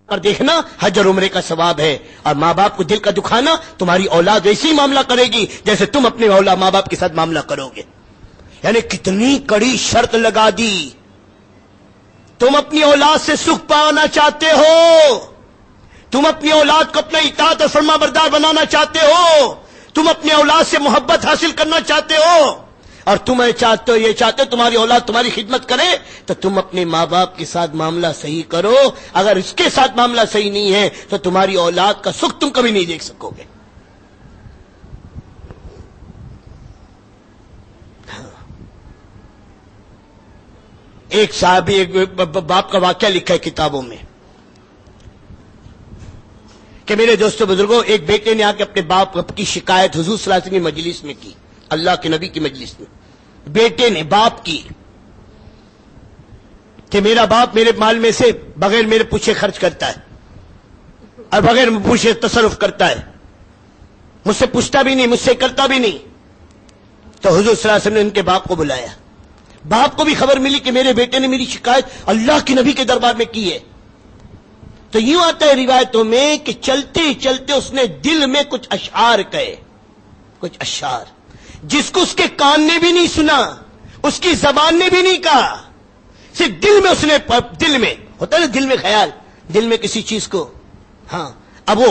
اور دیکھنا حج اور عمرے کا ثواب ہے. اور ماں باپ کو دل کا دکھانا، تمہاری اولاد ویسے ہی معاملہ کرے گی جیسے تم اپنے ماں باپ کے ساتھ معاملہ کرو گے. یعنی کتنی کڑی شرط لگا دی. تم اپنی اولاد سے سکھ پانا چاہتے ہو، تم اپنی اولاد کو اپنا اطاعت اور فرما بردار بنانا چاہتے ہو، تم اپنی اولاد سے محبت حاصل کرنا چاہتے ہو، اور تم چاہتے ہو، یہ چاہتے ہو تمہاری اولاد تمہاری خدمت کرے، تو تم اپنے ماں باپ کے ساتھ معاملہ صحیح کرو. اگر اس کے ساتھ معاملہ صحیح نہیں ہے تو تمہاری اولاد کا سکھ تم کبھی نہیں دیکھ سکو گے. ایک صاحب ایک باپ کا واقعہ لکھا ہے کتابوں میں کہ میرے دوستوں بزرگوں، ایک بیٹے نے آ کے اپنے باپ کی شکایت حضور صلی اللہ علیہ وسلم کی مجلس میں کی، اللہ کے نبی کی مجلس میں. بیٹے نے باپ کی کہ میرا باپ میرے مال میں سے بغیر میرے پوچھے خرچ کرتا ہے اور بغیر پوچھے تصرف کرتا ہے، مجھ سے پوچھتا بھی نہیں، مجھ سے کرتا بھی نہیں. تو حضور صلی اللہ علیہ وسلم نے ان کے باپ کو بلایا. باپ کو بھی خبر ملی کہ میرے بیٹے نے میری شکایت اللہ کے نبی کے دربار میں کی ہے. تو یوں آتا ہے روایتوں میں کہ چلتے چلتے اس نے دل میں کچھ اشعار کہے، کچھ اشعار جس کو اس کے کان نے بھی نہیں سنا، اس کی زبان نے بھی نہیں کہا، صرف دل میں اس نے، دل میں ہوتا ہے نا، دل میں خیال، دل میں کسی چیز کو. ہاں اب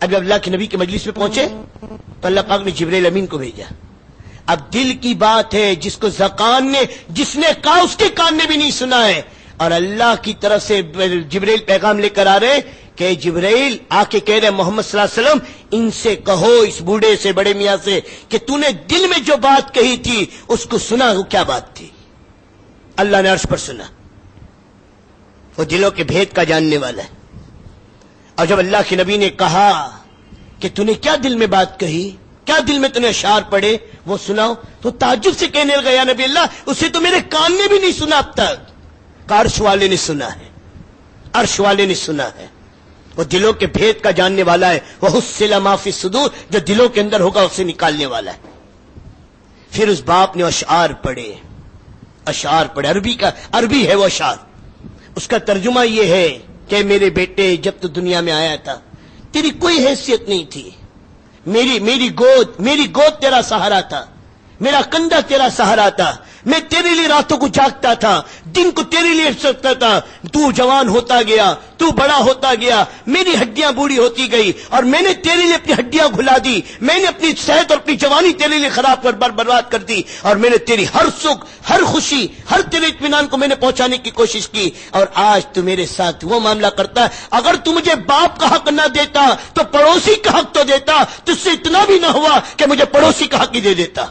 اللہ کے نبی کے مجلس میں پہنچے تو اللہ پاک نے جبرائیل امین کو بھیجا. اب دل کی بات ہے جس کو زکان نے، جس نے کہا اس کے کان نے بھی نہیں سنا ہے، اور اللہ کی طرف سے جبرائیل پیغام لے کر آ رہے کہ جبرائیل آ کے کہہ رہے محمد صلی اللہ علیہ وسلم ان سے کہو، اس بوڑھے سے، بڑے میاں سے، کہ تو نے دل میں جو بات کہی تھی اس کو سنا، وہ کیا بات تھی؟ اللہ نے عرش پر سنا. وہ دلوں کے بھید کا جاننے والا ہے. اور جب اللہ کے نبی نے کہا کہ تو نے کیا دل میں بات کہی، کیا دل میں تو نے اشعار پڑے، وہ سناؤ، تو تعجب سے کہنے لگا یا نبی اللہ، اسے تو میرے کان نے بھی نہیں سنا اب تک. عرش والے نے سنا ہے، عرش والے نے سنا ہے. وہ دلوں کے بھید کا جاننے والا ہے. وہ حصل ما فی الصدور، جو دلوں کے اندر ہوگا اسے نکالنے والا ہے. پھر اس باپ نے اشعار پڑھے، اشعار پڑھے، عربی ہے وہ اشعار. اس کا ترجمہ یہ ہے کہ میرے بیٹے جب تو دنیا میں آیا تھا تیری کوئی حیثیت نہیں تھی، میری گود تیرا سہارا تھا، میرا کندھا تیرا سہارا تھا، میں تیرے لیے راتوں کو جاگتا تھا، دن کو تیرے لیے سوتا تھا. تو جوان ہوتا گیا، تو بڑا ہوتا گیا، میری ہڈیاں بوڑھی ہوتی گئی، اور میں نے تیرے لیے اپنی ہڈیاں گھلا دی، میں نے اپنی صحت اور اپنی جوانی تیرے لیے خراب کر برباد کر دی، اور میں نے تیری ہر سکھ، ہر خوشی، ہر تیرے اطمینان کو میں نے پہنچانے کی کوشش کی. اور آج تو میرے ساتھ وہ معاملہ کرتا ہے. اگر تو مجھے باپ کا حق نہ دیتا تو پڑوسی کا حق تو دیتا. تجھ سے اتنا بھی نہ ہوا کہ مجھے پڑوسی کا حق ہی دے دیتا.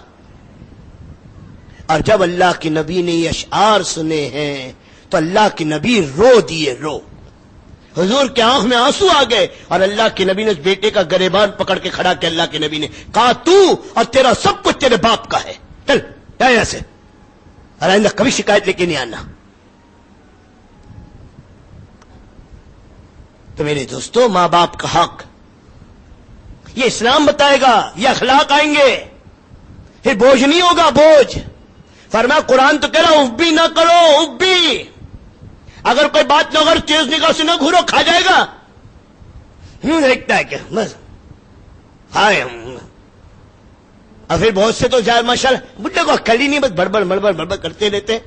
اور جب اللہ کے نبی نے یہ اشعار سنے ہیں تو اللہ کے نبی رو دیے، رو. حضور کے آنکھ میں آنسو آ گئے، اور اللہ کے نبی نے اس بیٹے کا گریبان پکڑ کے کھڑا کیا. اللہ کے نبی نے کہا تو اور تیرا سب کچھ تیرے باپ کا ہے، چل یہاں سے، اور آئندہ کبھی شکایت لے کے نہیں آنا. تو میرے دوستو، ماں باپ کا حق یہ اسلام بتائے گا، یہ اخلاق آئیں گے، پھر بوجھ نہیں ہوگا. بوجھ فرمایا قرآن تو کہہ رہا اف بھی نہ کرو، اف بھی، اگر کوئی بات نہ، اگر تیز نگاہ سے نہ گھورو کھا جائے گا. دیکھتا ہے کیا بس ہائے. اور پھر بہت سے تو جائے ماشاء اللہ بڈھے کو عقل ہی نہیں، بس بڑبڑ بڑبڑ بڑبڑ کرتے رہتے.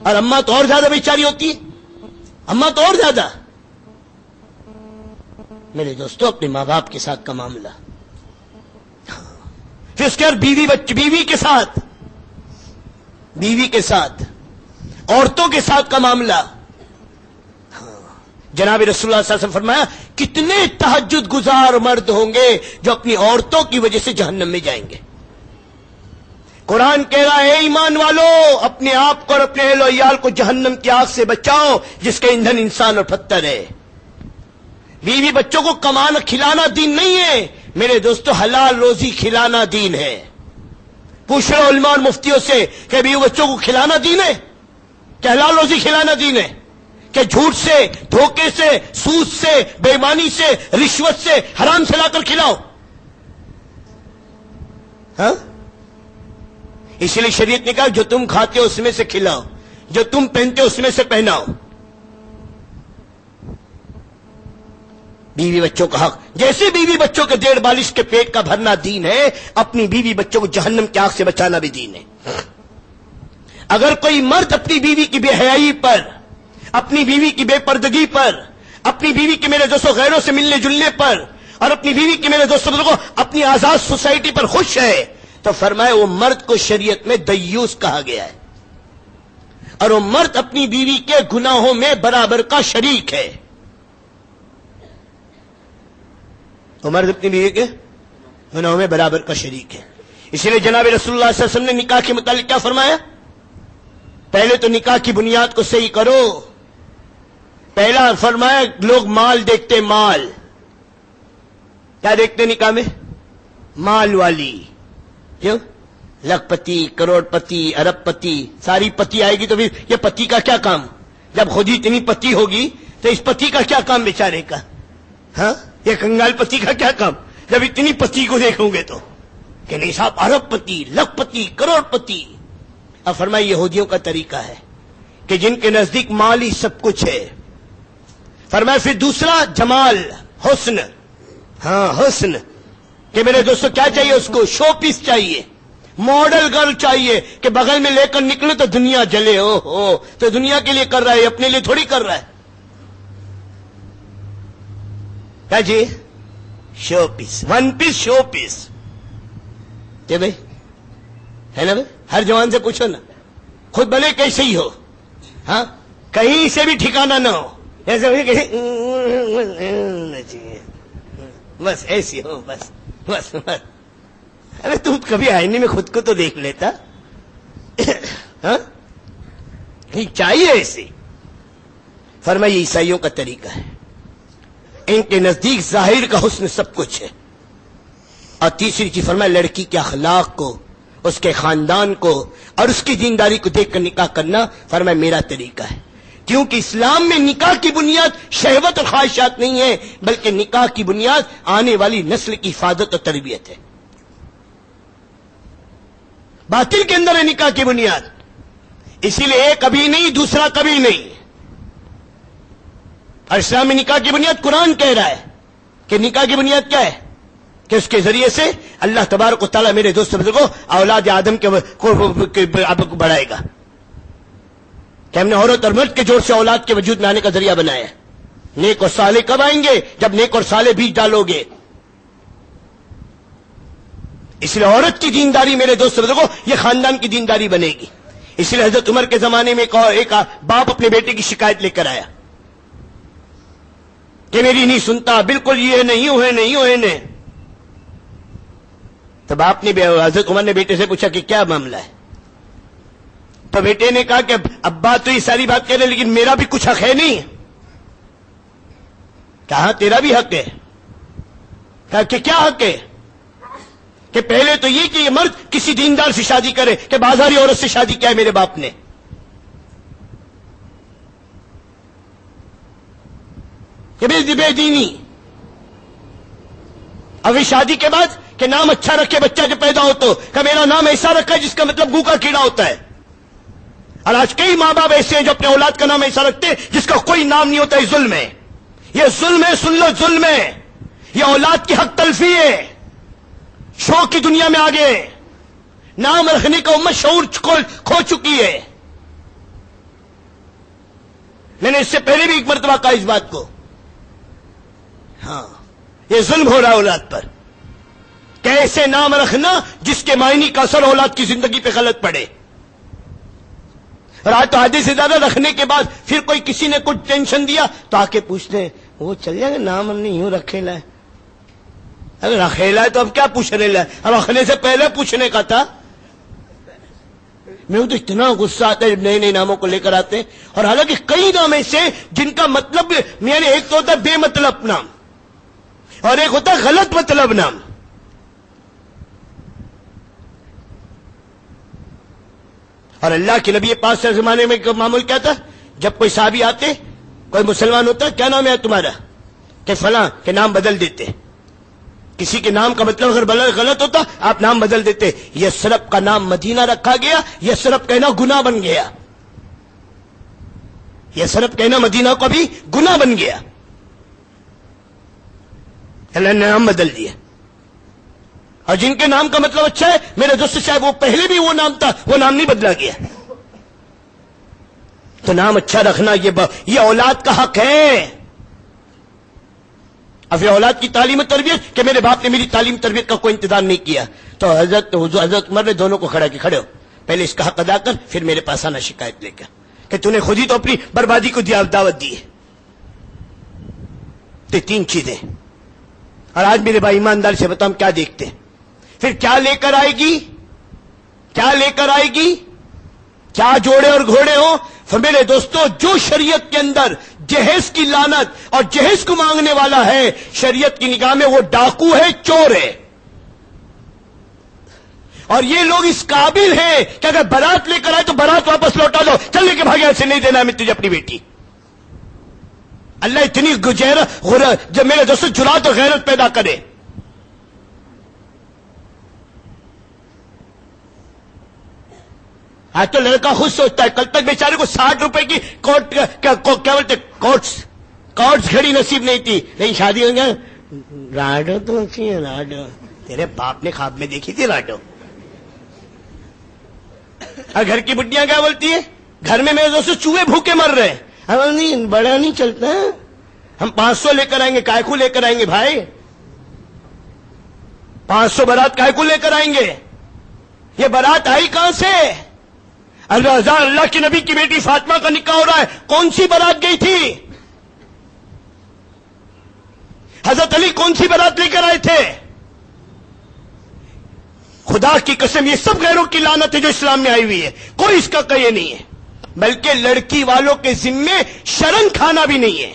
اور اماں تو اور زیادہ بیچاری ہوتی ہے، اماں تو اور زیادہ. میرے دوستوں، اپنے ماں باپ کے ساتھ کا معاملہ، پھر اس کے بعد بیوی کے ساتھ، عورتوں کے ساتھ کا معاملہ. جناب رسول اللہ صلی اللہ علیہ وسلم فرمایا کتنے تہجد گزار مرد ہوں گے جو اپنی عورتوں کی وجہ سے جہنم میں جائیں گے. قرآن کہہ رہا ہے ایمان والو، اپنے آپ کو اور اپنے اہل و عیال کو جہنم کی آگ سے بچاؤ جس کا ایندھن انسان اور پتھر ہے. بیوی بچوں کو کمانا کھلانا دین نہیں ہے میرے دوستو، حلال روزی کھلانا دین ہے. پوچھ رہے علماء اور مفتیوں سے کہ بیوی بچوں کو کھلانا دین ہے؟ کہ حلال روزی کھلانا دین ہے؟ کہ جھوٹ سے، دھوکے سے، سود سے، بے ایمانی سے، رشوت سے، حرام سے لا کر کھلاؤ؟ ہاں، اسی لیے شریعت نے کہا جو تم کھاتے ہو اس میں سے کھلاؤ، جو تم پہنتے ہو اس میں سے پہناؤ. بیوی بچوں کا حق، جیسے بیوی بچوں کے 1.5 بالش کے پیٹ کا بھرنا دین ہے، اپنی بیوی بچوں کو جہنم کی آگ سے بچانا بھی دین ہے۔ اگر کوئی مرد اپنی بیوی کی بے حیائی پر، اپنی بیوی کی بے پردگی پر، اپنی بیوی کے میرے دوستوں غیروں سے ملنے جلنے پر، اور اپنی بیوی کے میرے دوستوں کو اپنی آزاد سوسائٹی پر خوش ہے، تو فرمائے وہ مرد کو شریعت میں دیوس کہا گیا ہے، اور وہ مرد اپنی بیوی کے گناہوں میں برابر کا شریک ہے۔ وہ مرد اپنی بیوی کے گناہوں میں برابر کا شریک ہے۔ اسی لیے جناب رسول اللہ صلی اللہ علیہ وسلم نے نکاح کے متعلق کیا فرمایا؟ پہلے تو نکاح کی بنیاد کو صحیح کرو۔ پہلا فرمایا لوگ مال دیکھتے، مال کیا دیکھتے نکاح میں؟ مال والی، کیوں؟ لاکھ پتی، کروڑ پتی، ارب پتی، ساری پتی آئے گی تو پھر یہ پتی کا کیا کام؟ جب خود ہی اتنی پتی ہوگی تو اس پتی کا کیا کام بیچارے کا؟ ہاں، یہ کنگال پتی کا کیا کام جب اتنی پتی کو دیکھوں گے تو؟ کہ نہیں صاحب، ارب پتی، لاکھ پتی، کروڑ پتی۔ اب فرمایا یہودیوں کا طریقہ ہے کہ جن کے نزدیک مال ہی سب کچھ ہے۔ فرمایا پھر دوسرا جمال، حسن، ہاں حسن، کہ میرے دوستو کیا چاہیے اس کو؟ شو پیس چاہیے، ماڈل گرل چاہیے کہ بغل میں لے کر نکلے تو دنیا جلے۔ او ہو، تو دنیا کے لیے کر رہا ہے، اپنے لیے تھوڑی کر رہا ہے۔ کیا جی؟ شو پیس، 1 پیس شو پیس۔ کہ بھائی ہے نا بھائی، ہر جوان سے پوچھو نا، خود بھلے کیسے ہی ہو، ہاں کہیں سے بھی ٹھکانا نہ ہو، ایسے بس ایسی ہو، بس بس بس۔ ارے تم کبھی آئینے میں خود کو تو دیکھ لیتا، ہاں چاہیے ایسی۔ فرمایا عیسائیوں کا طریقہ ہے، ان کے نزدیک ظاہر کا حسن سب کچھ ہے۔ اور تیسری چیز فرمایا لڑکی کے اخلاق کو، اس کے خاندان کو اور اس کی دینداری کو دیکھ کر نکاح کرنا فرمایا میرا طریقہ ہے، کیونکہ اسلام میں نکاح کی بنیاد شہوت اور خواہشات نہیں ہے، بلکہ نکاح کی بنیاد آنے والی نسل کی حفاظت اور تربیت ہے۔ باطل کے اندر ہے نکاح کی بنیاد، اسی لیے ایک کبھی نہیں، دوسرا کبھی نہیں۔ اور اسلام میں نکاح کی بنیاد قرآن کہہ رہا ہے کہ نکاح کی بنیاد کیا ہے؟ کہ اس کے ذریعے سے اللہ تبارک و تعالیٰ میرے دوست بزرگوں اولاد آدم کو بڑھائے گا، کہ ہم نے عورت اور مرد کے جوڑ سے اولاد کے وجود میں آنے کا ذریعہ بنایا ہے۔ نیک اور صالح کب آئیں گے؟ جب نیک اور صالح بیج ڈالو گے۔ اس لیے عورت کی دینداری میرے دوست بزرگوں یہ خاندان کی دینداری بنے گی۔ اس لیے حضرت عمر کے زمانے میں ایک باپ اپنے بیٹے کی شکایت لے کر آیا کہ میری نہیں سنتا، بالکل یہ نہیں ہوئے۔ تو باپ نے، حضرت عمر نے بیٹے سے پوچھا کہ کیا معاملہ ہے؟ تو بیٹے نے کہا کہ ابا تو یہ ساری بات کہہ رہے لیکن میرا بھی کچھ حق ہے نہیں۔ کہا تیرا بھی حق ہے؟ کہا کہ کیا حق ہے؟ کہ پہلے تو یہ کہ یہ مرد کسی دیندار سے شادی کرے، کہ بازاری عورت سے شادی کیا ہے میرے باپ نے؟ کہ بے دینی۔ ابھی شادی کے بعد کہ نام اچھا رکھے بچہ جو پیدا ہو تو، کہ میرا نام ایسا رکھا ہے جس کا مطلب گو کا کیڑا ہوتا ہے۔ اور آج کئی ماں باپ ایسے ہیں جو اپنے اولاد کا نام ایسا رکھتے ہیں جس کا کوئی نام نہیں ہوتا۔ یہ ظلم ہے، یہ ظلم ہے، سن لو ظلم ہے، یہ اولاد کی حق تلفی ہے۔ شوق کی دنیا میں آگے نام رکھنے کا امت شعور کھو چکی ہے۔ میں نے اس سے پہلے بھی ایک مرتبہ کہا اس بات کو، ہاں یہ ظلم ہو رہا ہے اولاد پر، کیسے نام رکھنا جس کے معنی کا اثر اولاد کی زندگی پہ غلط پڑے۔ اور آج تو آدھے سے زیادہ رکھنے کے بعد پھر کوئی کسی نے کچھ ٹینشن دیا تو آ کے پوچھتے ہیں وہ چل جائے گا، نام ہم نے یوں رکھے لا ہے۔ اگر رکھیلا ہے تو اب کیا پوچھنے لائے؟ اب رکھنے سے پہلے پوچھنے کا تھا۔ میں تو اتنا غصہ آتا ہے جب نئے نئے ناموں کو لے کر آتے ہیں، اور حالانکہ کئی نام ایسے جن کا مطلب یعنی ایک تو ہوتا ہے بے مطلب نام اور ایک ہوتا ہے غلط مطلب نام۔ اور اللہ کے نبی پاک سے زمانے میں معمول کیا تھا؟ جب کوئی صحابی آتے، کوئی مسلمان ہوتا، کیا نام ہے تمہارا؟ کہ فلاں، کے نام بدل دیتے۔ کسی کے نام کا مطلب اگر غلط ہوتا آپ نام بدل دیتے۔ یثرب کا نام مدینہ رکھا گیا، یثرب کہنا گناہ بن گیا، یثرب کہنا مدینہ کو بھی گناہ بن گیا۔ اللہ نے نام بدل دیا. اور جن کے نام کا مطلب اچھا ہے میرے دوست صاحب وہ پہلے بھی وہ نام تھا, وہ نام نہیں بدلا گیا. تو نام اچھا رکھنا یہ اولاد کا حق ہے. اب یہ اولاد کی تعلیم و تربیت کہ میرے باپ نے میری تعلیم تربیت کا کوئی انتظام نہیں کیا, تو حضرت عمر نے دونوں کو کھڑا کہ کھڑے ہو, پہلے اس کا حق ادا کر, پھر میرے پاس آنا شکایت لے کر کہ تو نے خود ہی تو اپنی بربادی کو دعوت دی ہے. تو تین چیزیں. اور آج میرے بھائی ایماندار سے بتاؤں کیا دیکھتے ہیں, پھر کیا لے کر آئے گی, کیا لے کر آئے گی, کیا جوڑے اور گھوڑے ہوں. میرے دوستو جو شریعت کے اندر جہیز کی لعنت اور جہیز کو مانگنے والا ہے, شریعت کی نگاہ میں وہ ڈاکو ہے, چور ہے. اور یہ لوگ اس قابل ہیں کہ اگر بارات لے کر آئے تو بارات واپس لوٹا دو, چلنے کے بھاگے ایسے نہیں دینا میں تجھے اپنی بیٹی. اللہ اتنی جب میرے دوستو جرات اور غیرت پیدا کرے. آج تو لڑکا خود سوچتا ہے, کل تک بیچارے کو 60 روپے کی کیا بولتے کارڈز گھڑی نصیب نہیں تھی, لیکن شادی ہو گیا راڈو تو اچھی ہے, راڈو تیرے باپ نے خواب میں دیکھی تھی راڈو. اور گھر کی بڈیاں کیا بولتی ہیں, گھر میں میرے دوستوں چوہے بھوکے مر رہے ہیں, ہم نہیں بڑا نہیں چلتا, ہم 500 لے کر آئیں گے, کائے کو لے کر آئیں گے بھائی, 500 بارات کائے کو لے کر آئیں گے. یہ بارات آئی کہاں سے؟ اللہ کے نبی کی بیٹی فاطمہ کا نکاح ہو رہا ہے, کون سی بارات گئی تھی؟ حضرت علی کون سی بارات لے کر آئے تھے؟ خدا کی قسم یہ سب غیروں کی لعنت ہے جو اسلام میں آئی ہوئی ہے, کوئی اس کا کہے نہیں ہے. بلکہ لڑکی والوں کے ذمے شرن کھانا بھی نہیں ہے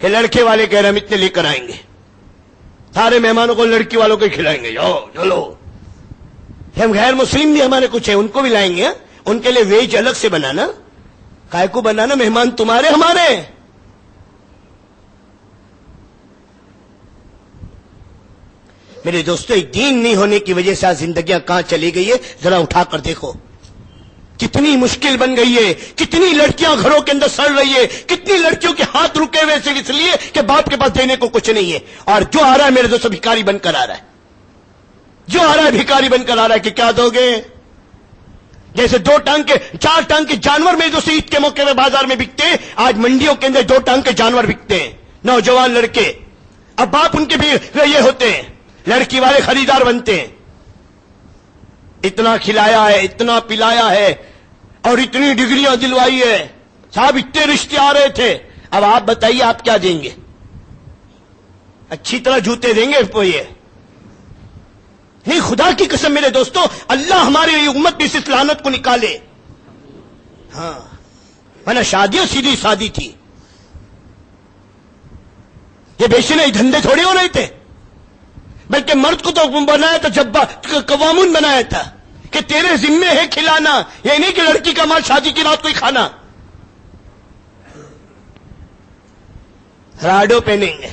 کہ لڑکے والے کہہ رہے ہم اتنے لے کر آئیں گے, سارے مہمانوں کو لڑکی والوں کو ہی کھلائیں گے, جاؤ چلو. ہم غیر مسلم بھی ہمارے کچھ ہیں, ان کو بھی لائیں گے, ان کے لیے ویج الگ سے بنانا, کائے کو بنانا, مہمان تمہارے ہمارے. میرے دوستو ایک دین نہیں ہونے کی وجہ سے آج زندگیاں کہاں چلی گئی ہے, ذرا اٹھا کر دیکھو. کتنی مشکل بن گئی ہے, کتنی لڑکیاں گھروں کے اندر سڑ رہی ہے, کتنی لڑکیوں کے ہاتھ رکے ہوئے صرف اس لیے کہ باپ کے پاس دینے کو کچھ نہیں ہے. اور جو آ رہا ہے میرے دوستو بھکاری بن کر آ رہا ہے, جو آ رہا ہے بھکاری بن کر آ رہا ہے کہ کیا دو گے. جیسے 2 ٹانگ کے 4 ٹانگ کے جانور میرے دوستو عید کے موقع میں بازار میں بکتے ہیں, آج منڈیوں کے اندر 2 ٹانگ کے جانور بکتے ہیں, نوجوان لڑکے. اب باپ ان کے بھی یہ ہوتے ہیں, لڑکی والے خریدار بنتے ہیں. اتنا کھلایا ہے, اتنا پلایا ہے, اور اتنی ڈگریاں دلوائی ہے, صاحب اتنے رشتے آ رہے تھے. اب آپ بتائیے آپ کیا دیں گے؟ اچھی طرح جوتے دیں گے یہ نہیں. خدا کی قسم میرے دوستو اللہ ہماری امت میں اس لعنت کو نکالے. ہاں ورنہ شادیاں سیدھی سادی تھی, یہ بیچنے دھندے تھوڑے ہو رہے تھے. بلکہ مرد کو تو بنایا تھا, جب قوامون بنایا تھا کہ تیرے ذمے ہے کھلانا, یہ نہیں کہ لڑکی کا مال شادی کی رات کو ہی کھانا. راڈو پہنیں گے,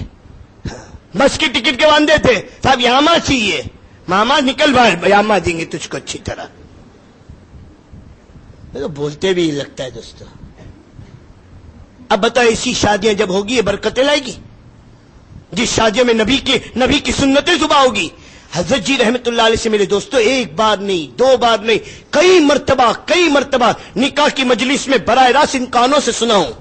بس کی ٹکٹ کے باندھے تھے, صاحب یاما چاہیے, ماما نکل باہر, یاما دیں گے تجھ کو اچھی طرح. بولتے بھی لگتا ہے دوستو. اب بتاؤ ایسی شادیاں جب ہوگی یہ برکتیں لائے گی؟ جس شادیوں میں نبی کی سنتیں زباں ہوگی. حضرت جی رحمت اللہ علیہ سے میرے دوستو 1 بار نہیں 2 بار نہیں کئی مرتبہ نکاح کی مجلس میں براہ راست ان کانوں سے سنا ہوں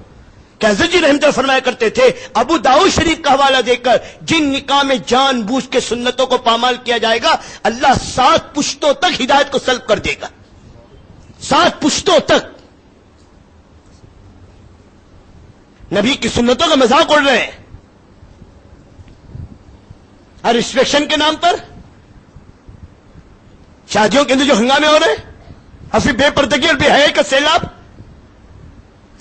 کہ حضرت جی رحمت اللہ فرمایا کرتے تھے, ابو داؤد شریف کا حوالہ دے کر جن نکاح میں جان بوجھ کے سنتوں کو پامال کیا جائے گا, اللہ 7 پشتوں تک ہدایت کو سلب کر دے گا. 7 پشتوں تک. نبی کی سنتوں کا مذاق اڑ رہے ہیں اور انسپیکشن کے نام پر شادیوں کے اندر جو ہنگامے ہو رہے ہیں, اور پھر بے پردگی اور بے حیائی کا سیلاب,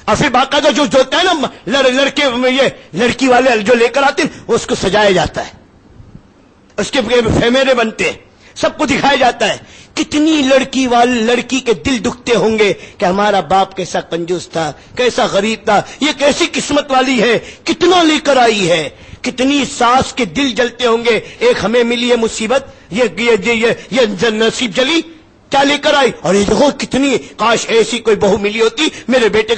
اور پھر باقاعدہ جو ہوتا ہے نا لڑکے یہ لڑکی والے جو لے کر آتے ہیں اس کو سجایا جاتا ہے, اس کے فیمیرے بنتے ہیں, سب کو دکھایا جاتا ہے. کتنی لڑکی کے دل دکھتے ہوں گے کہ ہمارا باپ کیسا کنجوس تھا, کیسا غریب تھا, یہ کیسی قسمت والی ہے, کتنا لے کر آئی ہے. کتنی ساس کے دل جلتے ہوں گے, ایک ہمیں ملی ہے مصیبت, یہ نصیب جلی, کیا لے کر آئی, اور یہ دیکھو کتنی, کاش ایسی کوئی بہو ملی ہوتی میرے بیٹے